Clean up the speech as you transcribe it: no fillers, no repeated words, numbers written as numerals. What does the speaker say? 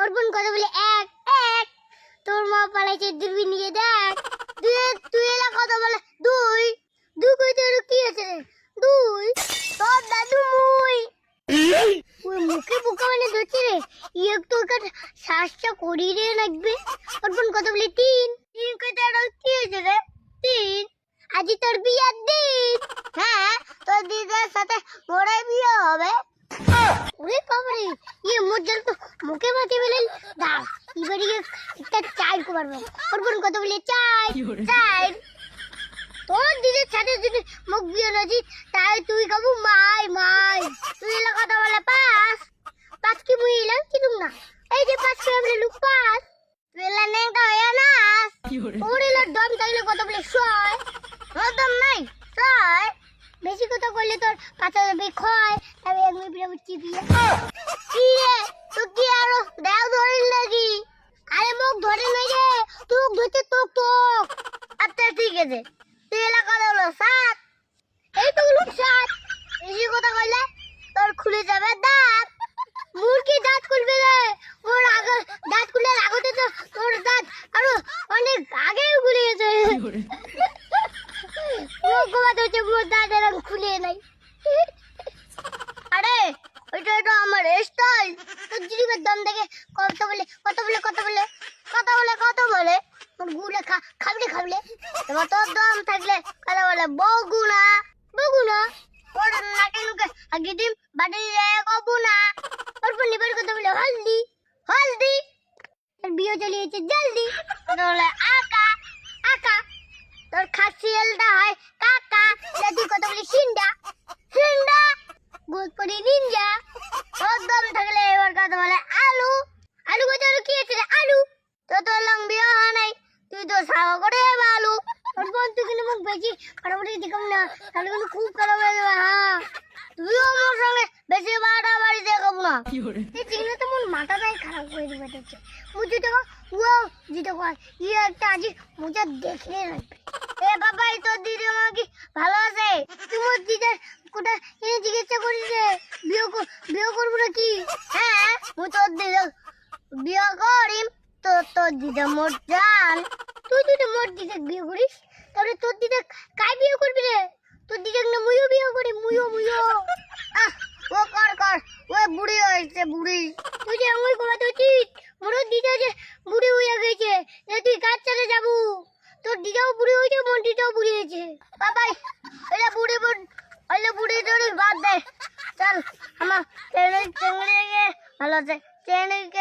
অর্পণ কথা বলে এক এক। তোর মা পালাইছে দূরবীন নিয়ে দেখ। তুই তুই এলা কথা বলে দুই দুই কইতে কি আছে রে? দুই তোর দাদু মুই ওই মুখে বোকা মানে ধরছে রে। একটু ওখানে শ্বাসটা করি রে লাগবে। অর্পণ কথা বলে তিন তিন কইতে কি হয়েছে রে? তিন আজি তোর বিয়ার দিন। হ্যাঁ তোর দিদির সাথে মোড়াই বিয়ে হবে। ওরে বাবারে মোর জল তো মুখে মাটি বলে দাও এবারে একটা চাই করবো। অর্পণ কথা বলে চাই চাই তোর দিদির সাথে যদি মুখ বিয়ে নাজি তাই তুই খাবো মাই মাই। তুই এলা কথা বলে পাস পাস কি মুই এলাম কি না এই যে পাস কি আমরা লুক পাস তুই এলা নেংটা হয়ে না ওর এলা দম তাইলে কথা বলে ছয়। তোর দম নাই ছয় বেশি কথা কইলে তোর পাতা যাবে ক্ষয়। আমি এক মিনিট বুঝছি বিয়ে কি রে তুই কি আরো দেও ধরিল নাকি? আরে মুখ ধরে নাই রে তুই ধরতে তোক তোক। আচ্ছা ঠিক আছে তুই এলা কথা বলো সাত এই তো বলুন সাত বেশি কথা কইলে তোর খুলে যাবে দাঁত। মুরগি দাঁত খুলবে রে ওর আগে দাঁত খুলে লাগতে তো তোর দাঁত আরো অনেক আগেই খুলে গেছে। মোর দাঁত এরকম খুলে নাই। আরে ওইটা তো আমার স্টাইল। তোর জিরিবের দম দেখে কথা বলে কথা বলে কথা বলে কথা বলে কথা বলে তোর গুলে খাবলে খাবলে। এবার তোর দম থাকলে কথা বলে বগুনা বগুনা ওর নাকে নুকে আগে ডিম বাড়ি কবু না। অর্পণ নিবার কথা বলে হলদি হলদি তোর বিয়ে চলিয়েছে জলদি কথা বলে আকা আকা। তোর খাসিয়ালটা হয় কাকা তুই কথা বলি সিন্ডা সিন্ডা গোলপরি নিনজা। তোর দম থাকলে এবার কথা বলে আলু আলু কথা কি আছে রে আলু। তো লং বিয়ে হয় নাই তুই তো সাওয়া করে আলু। অর্পণ তুই কিন্তু মুখ বেশি কাটাকাটি দেখাম না তাহলে কিন্তু খুব খারাপ হয়ে যাবে। হ্যাঁ তুইও আমার সঙ্গে বেশি বাড়াবাড়ি দেখাব না। এই চিংড়ি তো মোর মাথাটাই খারাপ করে দিবে দেখছে মুঝে দেখো ও যেটা কয় ইয়ে একটা আজি মুজা দেখে রাখবে। এ বাবা এই তোর দিদি আমার কি ভালো আছে? তুই মোর দিদার কোটা এনে জিজ্ঞাসা করিস রে বিয়ে করবো নাকি? হ্যাঁ মু তোর দিদা বিয়ে করিম তো তোর দিদা মোর জান। তুই তো মোর দিদা বিয়ে করিস তাহলে তোর দিদা কাই বিয়ে করবি রে? তোর দিদা না মুইও বিয়ে করি মুইও আহ ও কর কর ও বুড়ি হয়েছে বুড়ি। তুই যে আমি